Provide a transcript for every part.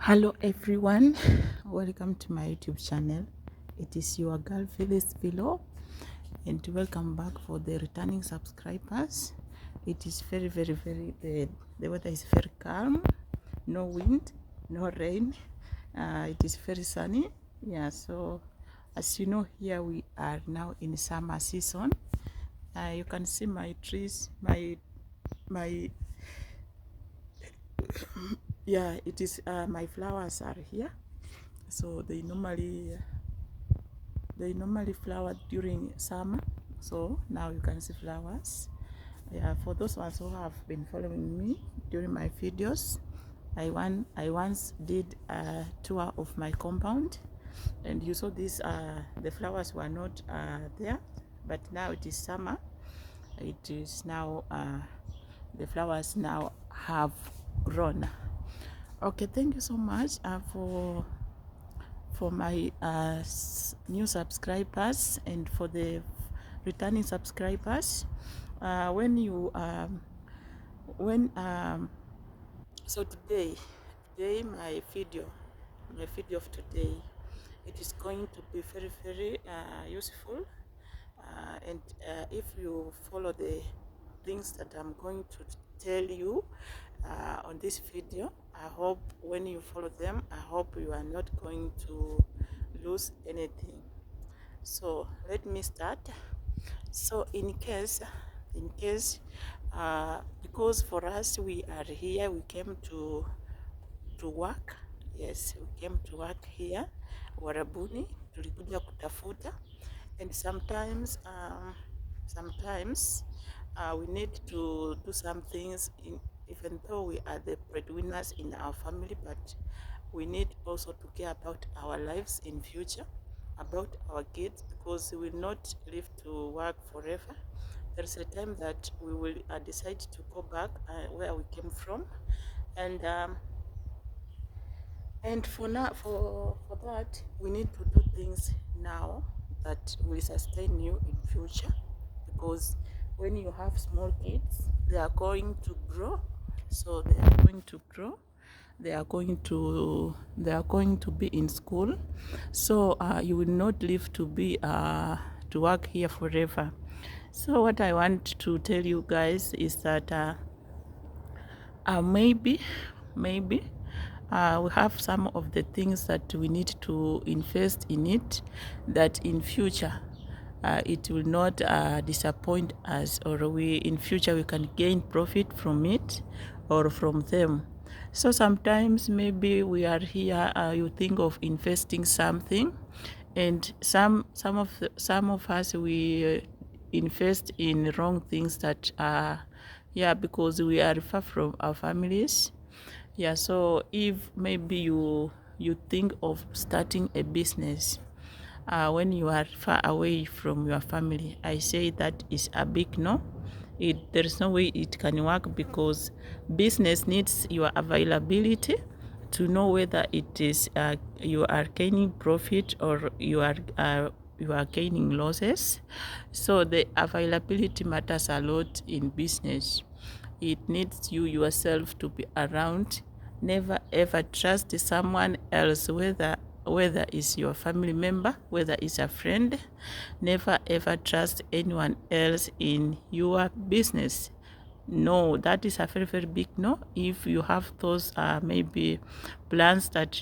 Hello everyone, welcome to my YouTube channel. It is your girl phylisphylo, and welcome back for the returning subscribers. It is very the weather is very calm, no wind, no rain. It is very sunny. Yeah, so as you know, here we are now in summer season. You can see my trees, my yeah, it is my flowers are here. So they normally flower during summer, so now you can see flowers. Yeah, for those ones who have been following me during my videos, I once did a tour of my compound, and you saw this the flowers were not there, but now it is summer. It is now the flowers now have grown. Okay, thank you so much for my new subscribers and for the returning subscribers. When you so today my video of today, it is going to be very useful, and if you follow the things that I'm going to tell you on this video, I hope when you follow them, I hope you are not going to lose anything. So let me start. So in case because for us, we are here, we came to work. Yes, we came to work here Warabuni, tulikuja kutafuta, and sometimes we need to do some things even though we are the breadwinners in our family, but we need also to care about our lives in future, about our kids, because we will not live to work forever. There's a time that we will decide to go back where we came from, and for that we need to do things now that will sustain you in future, because when you have small kids, they are going to grow. So they are going to grow, they are going to be in school, so you will not live to be to work here forever. So what I want to tell you guys is that maybe we have some of the things that we need to invest in it, that in future it will not disappoint us, or in future we can gain profit from it or from them. So sometimes maybe we are here, you think of investing something, and some of us, we invest in wrong things that yeah, because we are far from our families. Yeah, so if maybe you think of starting a business when you are far away from your family, I say that is a big no. There's no way it can work, because business needs your availability to know whether it is you are gaining profit or you are gaining losses. So the availability matters a lot in business. It needs you yourself to be around. Never ever trust someone else, whether it's your family member, whether it's a friend. Never ever trust anyone else in your business. No, that is a very big no. If you have those maybe plans that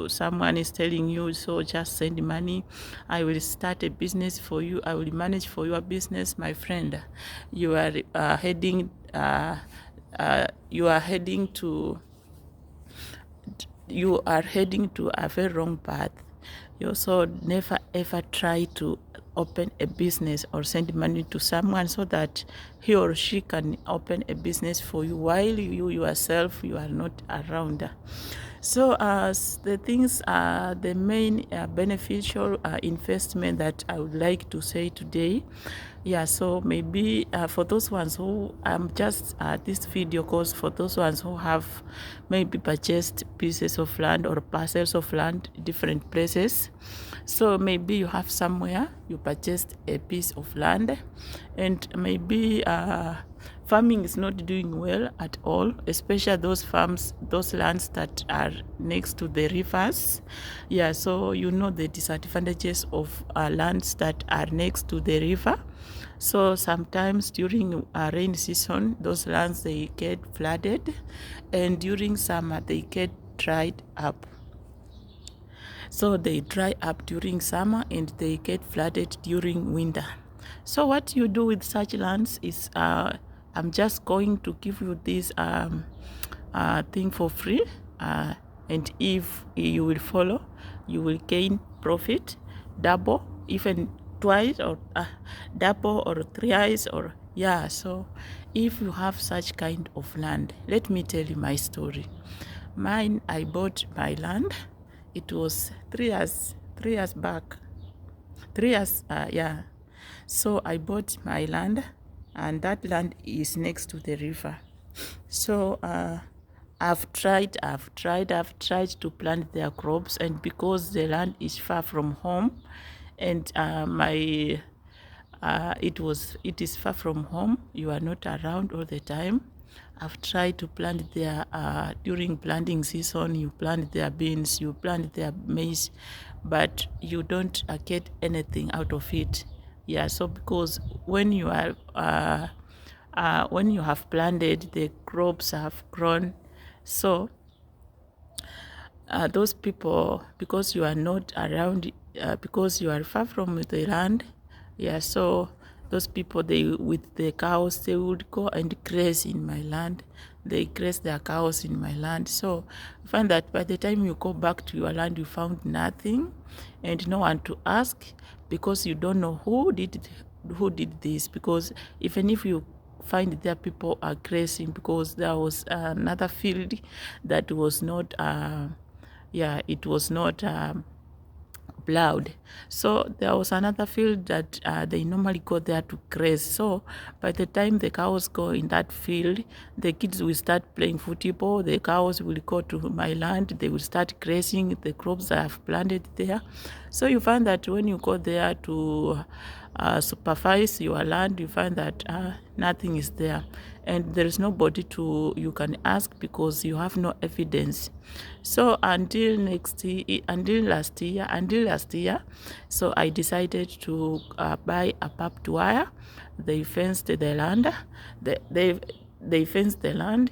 someone is telling you, so just send money, I will start a business for you, I will manage for your business, my friend, you are heading to a very wrong path. You also never ever try to open a business or send money to someone so that he or she can open a business for you while you yourself you are not around. So the things are the main beneficial investment that I would like to say today. Yeah, so maybe for those ones who just this video goes for those ones who have maybe purchased pieces of land or parcels of land different places. So maybe you have somewhere you purchased a piece of land, and maybe farming is not doing well at all, especially those farms, those lands that are next to the rivers. Yeah, so you know the disadvantages of lands that are next to the river. So sometimes during rain season, those lands, they get flooded, and during summer they get dried up. So they dry up during summer and they get flooded during winter. So what you do with such lands is, I'm just going to give you this thing for free, and if you will follow, you will gain profit double, even twice, or double or thrice, or yeah. So if you have such kind of land, let me tell you my story. Mine, I bought my land. It was 3 years back. 3 years, yeah. So I bought my land, and that land is next to the river. So I've tried to plant their crops, and because the land is far from home, and it is far from home, you are not around all the time. I've tried to plant their during planting season, you plant their beans, you plant their maize, but you don't get anything out of it. Yeah, so because when you are when you have planted, the crops have grown. So those people, because you are not around, because you are far from the land, yeah, so those people, they with the cows, they would go and graze in my land. They graze their cows in my land. So you find that by the time you go back to your land, you found nothing and no one to ask, because you don't know who did this. Because even if you find there, people are grazing, because there was another field that was not it was not plowed. So there was another field that they normally go there to graze. So by the time the cows go in that field, the kids will start playing football. The cows will go to my land. They will start grazing the crops I have planted there. So you find that when you go there to supervise your land, you find that nothing is there, and there is nobody you can ask, because you have no evidence. So until last year, so I decided to buy a barbed wire. They fenced the land. They fenced the land.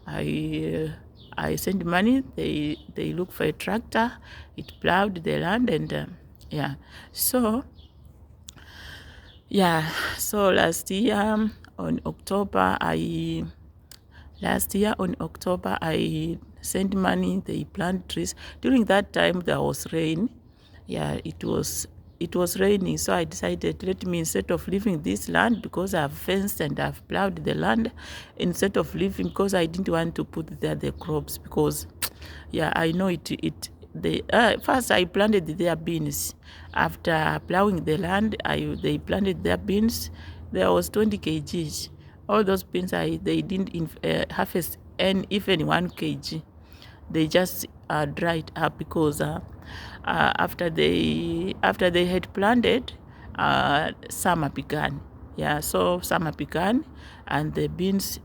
I sent money. They look for a tractor. It plowed the land, and yeah. So last year on October, I sent money. They plant trees. During that time, there was rain. Yeah, it was raining. So I decided, let me, instead of leaving this land, because I've fenced and I've plowed the land, instead of leaving, because I didn't want to put there the crops, because yeah, I know first I planted their beans. After plowing the land, they planted their beans. There was 20 kgs. All those beans, they didn't harvest even 1 kg. They just dried up, because after they had planted, summer began. Yeah, so summer began, and the beans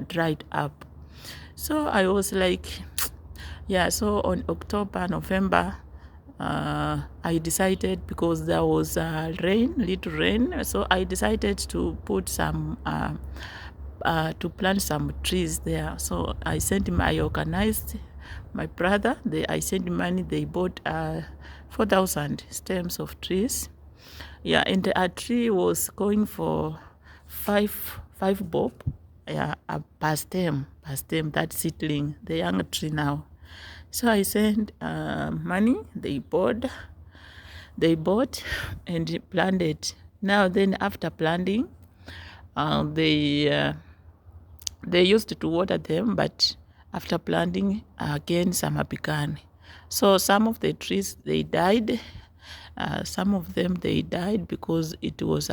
dried up. So I was like, yeah. So on October, November, I decided, because there was little rain, so I decided to put some to plant some trees there. So I organized my brother. I sent money. They bought 4,000 stems of trees. Yeah, and a tree was going for five bob. Yeah, per stem. That seedling, the young tree now. So I sent money. They bought and planted. Now then, after planting, they used to water them, but after planting, again summer began. So some of the trees, they died. Some of them, they died because it was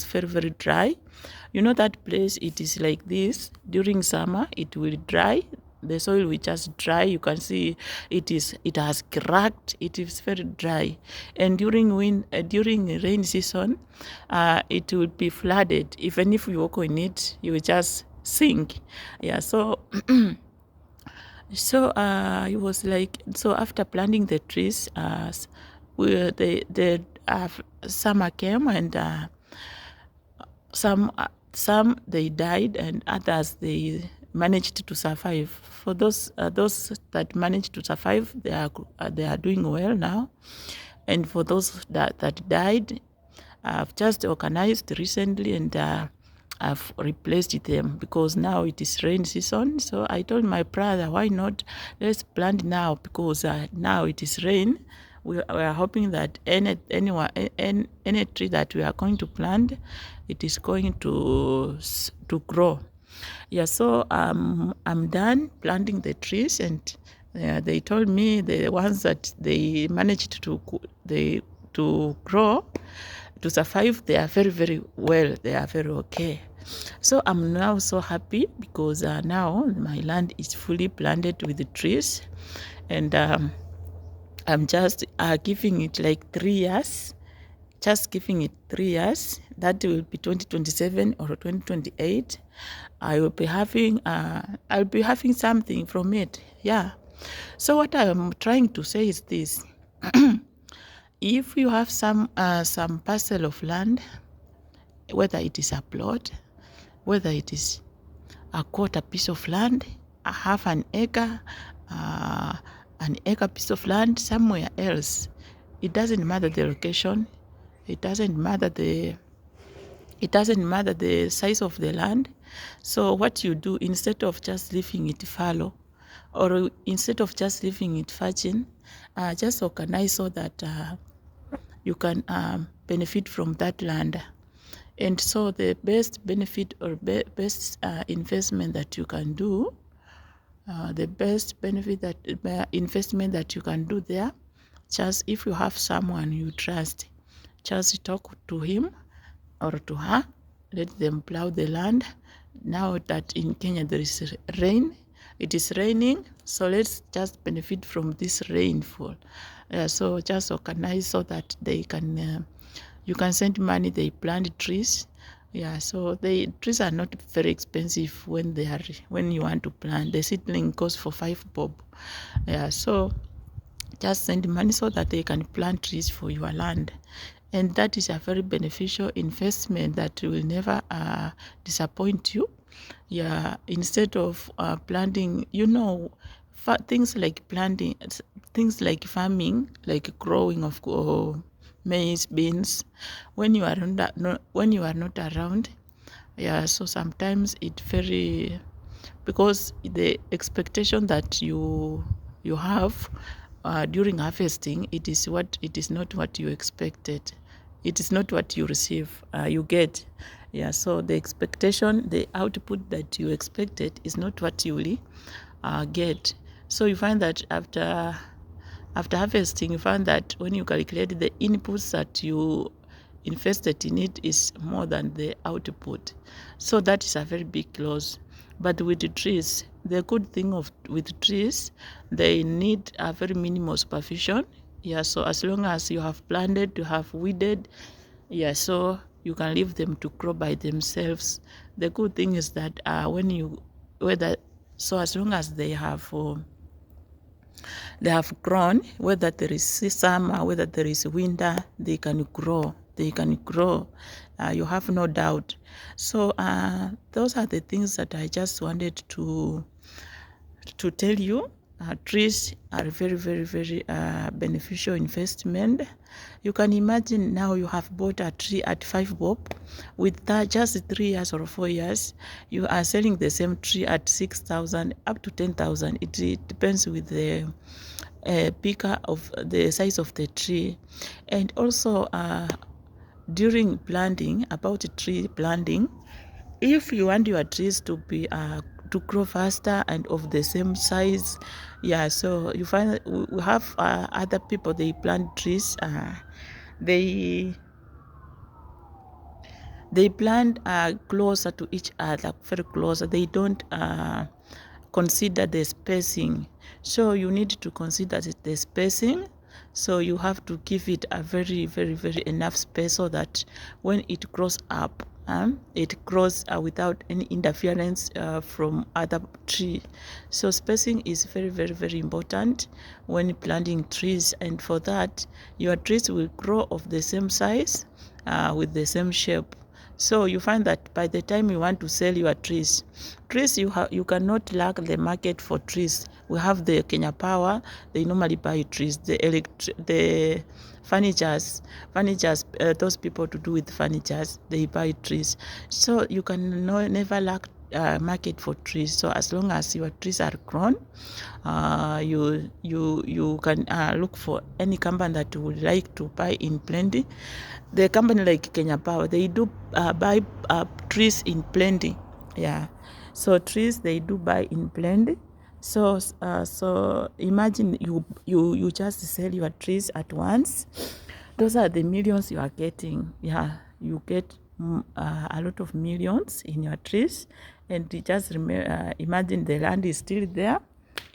very, very dry. You know that place, it is like this. During summer, it will dry. the soil will just dry. You can see it has cracked. It is very dry, and during rain season, it will be flooded. Even if you walk on it, you will just sink. Yeah, so it was like, so after planting the trees, the summer came, and some they died, and others they managed to survive. For those that managed to survive, they are doing well now, and for those that died, I've just organized recently, and I've replaced them because now it is rain season. So I told my brother, why not, let's plant now, because now it is rain. We are hoping that any tree that we are going to plant, it is going to grow. Yeah, so I'm done planting the trees, and they told me the ones that they managed to grow, to survive, they are very, very well. They are very okay. So I'm now so happy because now my land is fully planted with the trees, and I'm just giving it like 3 years. Just giving it 3 years. That will be 2027 or 2028. I'll be having something from it. Yeah. So what I'm trying to say is this: if you have some parcel of land, whether it is a plot, whether it is a quarter piece of land, a half an acre piece of land somewhere else, it doesn't matter the location, it doesn't matter the size of the land. So what you do, instead of just leaving it fallow, or instead of just leaving it virgin, just organize so that you can benefit from that land. And so the best benefit or best investment that you can do, investment that you can do there, just if you have someone you trust, just talk to him or to her, let them plow the land. Now that in Kenya there is rain, it is raining, so let's just benefit from this rainfall. So just organize so that they can, you can send money, they plant trees. Yeah, so the trees are not very expensive when you want to plant. The seedling goes for 5 bob. Yeah, so just send money so that they can plant trees for your land. And that is a very beneficial investment that will never disappoint you. Yeah, instead of planting, things like planting, things like farming, like growing of maize, beans, when you are not around. Yeah, so sometimes because the expectation that you have during harvesting, it is not what you expected. It is not what you receive, you get. Yeah, so the expectation, the output that you expected is not what you really get. So you find that after harvesting, you find that when you calculate the inputs that you invested in it is more than the output. So that is a very big loss. But with the trees, the good thing with trees, they need a very minimal supervision. Yeah, so as long as you have planted, you have weeded, yeah, so you can leave them to grow by themselves. The good thing is that as long as they have grown, whether there is summer, whether there is winter, they can grow. You have no doubt. So those are the things that I just wanted to tell you. Trees are very, very, very beneficial investment. You can imagine now you have bought a tree at 5 bob. With that, just 3 years or 4 years, you are selling the same tree at 6,000 up to 10,000. It depends with the bigger of the size of the tree. And also during planting, about tree planting, if you want your trees to be to grow faster and of the same size, yeah, so you find we have other people, they plant trees, they plant closer to each other, very closer. They don't consider the spacing. So you need to consider the spacing. So you have to give it a very, very, very enough space so that when it grows up, it grows without any interference from other tree. So spacing is very, very, very important when planting trees, and for that your trees will grow of the same size with the same shape. So you find that by the time you want to sell your trees, you cannot lack the market for trees. We have the Kenya Power, they normally buy trees. The furnitures, those people to do with furnitures, they buy trees. So you can never lack market for trees. So as long as your trees are grown, you can look for any company that would like to buy in plenty. The company like Kenya Power, they do buy trees in plenty. Yeah, so trees they do buy in plenty. So imagine you just sell your trees at once. Those are the millions you are getting. Yeah, you get a lot of millions in your trees, and you just imagine the land is still there.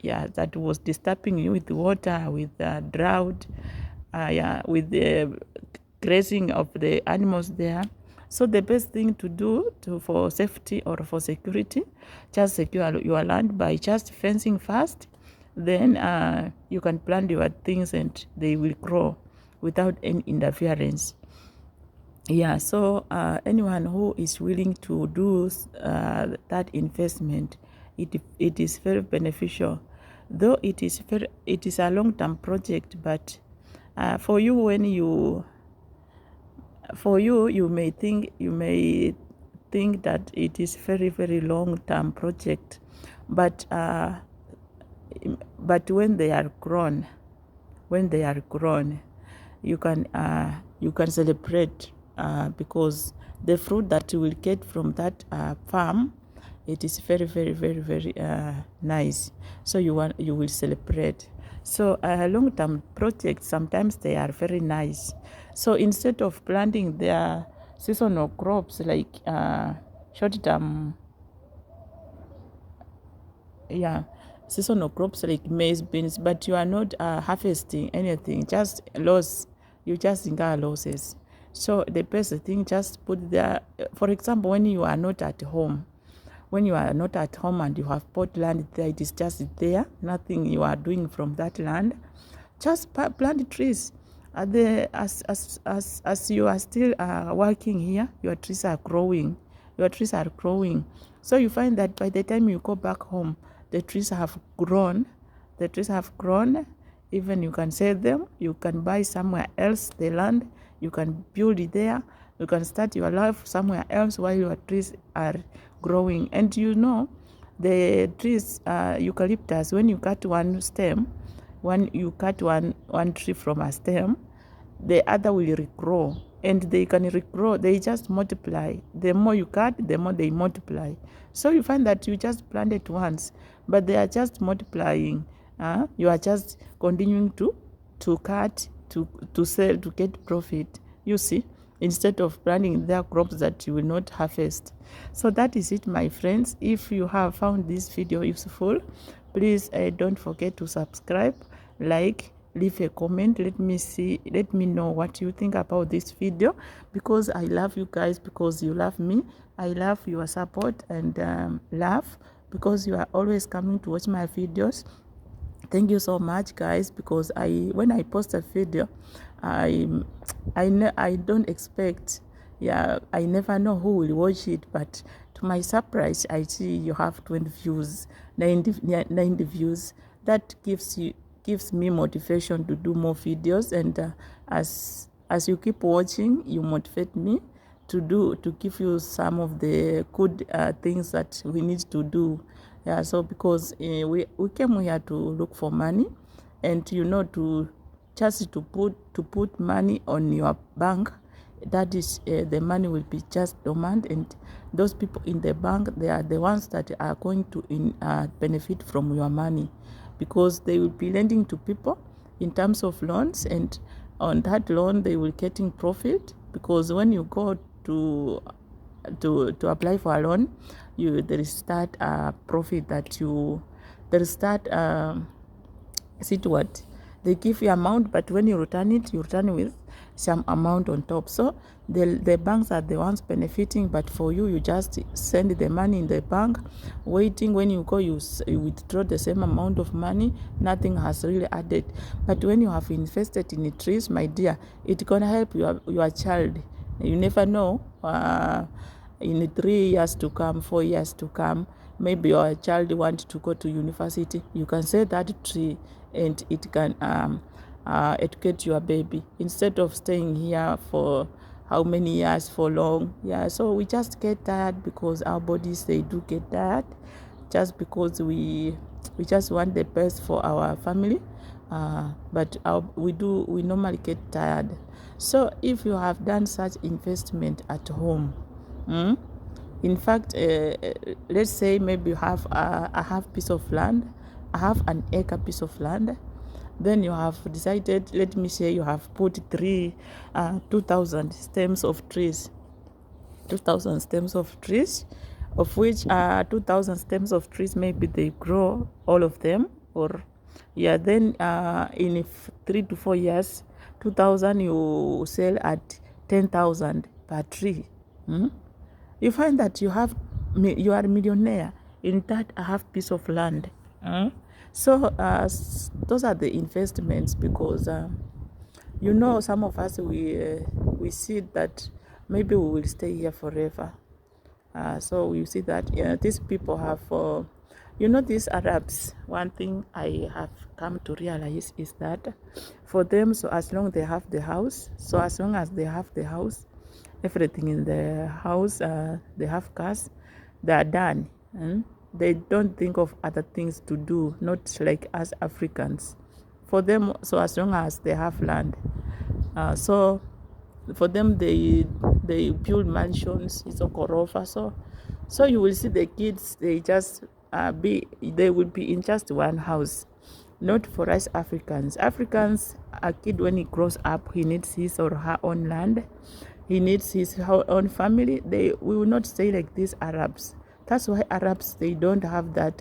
Yeah, that was disturbing you with water, with drought, yeah, with the grazing of the animals there. So the best thing to do for safety or for security, just secure your land by just fencing first. Then you can plant your things and they will grow without any interference. Yeah, so anyone who is willing to do that investment, it is very beneficial. Though it is a long-term project, but for you you may think that it is very, very long-term project, but when they are grown, you can celebrate because the fruit that you will get from that farm, it is very, very, very, very nice. So you will celebrate. So long-term projects, sometimes they are very nice. So instead of planting their seasonal crops like short-term, yeah, seasonal crops like maize, beans, but you are not harvesting anything, just loss. You just incur losses. So the best thing, just put there. For example, when you are not at home, and you have bought land there, it is just there, nothing you are doing from that land. Just plant trees. As you are still working here, your trees are growing. So you find that by the time you go back home, the trees have grown. Even you can sell them. You can buy somewhere else the land. You can build it there. You can start your life somewhere else while your trees are growing. And the trees, eucalyptus, when you cut one stem, when you cut one tree from a stem, the other will regrow, and they can regrow. They just multiply. The more you cut, the more they multiply. So you find that you just planted once, but they are just multiplying. You are just continuing to cut, to sell, to get profit. You see, instead of planting their crops that you will not harvest. So that is it, my friends. If you have found this video useful, please don't forget to subscribe, like, leave a comment. Let me know what you think about this video, because I love you guys, because you love me. I love your support and love, because you are always coming to watch my videos. Thank you so much, guys, because when I post a video, I don't expect, yeah, I never know who will watch it, but to my surprise, I see you have 20 views, 90 views. That gives me motivation to do more videos, and as you keep watching, you motivate me to give you some of the good things that we need to do. Yeah, so because we came here to look for money, and to put money on your bank. That is, the money will be just dormant, and those people in the bank, they are the ones that are going to benefit from your money, because they will be lending to people in terms of loans, and on that loan they will getting profit, because when you go to to apply for a loan, there is start profit that there is start see what they give you amount, but when you return it, you return with some amount on top. So the banks are the ones benefiting, but for you, you just send the money in the bank, waiting. When you go, you withdraw the same amount of money. Nothing has really added. But when you have invested in the trees, my dear, it's gonna help your child. You never know. In 3 years to come, 4 years to come, maybe your child wants to go to university. You can say that tree, and it can educate your baby instead of staying here for how many years, for long. Yeah, so we just get tired because our bodies, they do get tired, just because we just want the best for our family, but we normally get tired. So if you have done such investment at home, in fact, let's say maybe you have a half piece of land, I have an acre piece of land. Then you have decided, let me say you have put 2,000 stems of trees, 2,000 stems of trees, of which 2,000 stems of trees, maybe they grow all of them, or yeah, then in 3 to 4 years, 2,000 you sell at 10,000 per tree. You find that you are a millionaire in that half piece of land. So those are the investments, because some of us, we see that maybe we will stay here forever. So we see that these people have, these Arabs, one thing I have come to realize is that for them, so as long as they have the house, everything in the house, they have cars, they are done. They don't think of other things to do, not like us Africans. For them, so as long as they have land, so for them, they build mansions. It's a gorofa. So you will see the kids, they just they will be in just one house. Not for us Africans. A kid, when he grows up, he needs his or her own land. He needs his own family. We will not stay like these Arabs. That's why Arabs, they don't have that.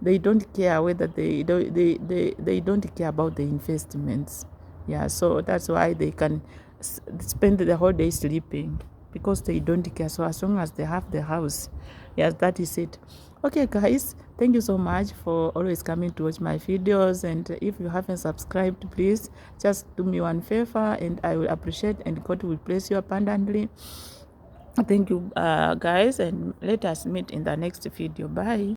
They don't care whether they don't care about the investments. Yeah, so that's why they can spend the whole day sleeping, because they don't care. So as long as they have the house, yes, that is it. Okay, guys, thank you so much for always coming to watch my videos. And if you haven't subscribed, please just do me one favor, and I will appreciate, and God will bless you abundantly. Thank you, guys, and let us meet in the next video. Bye.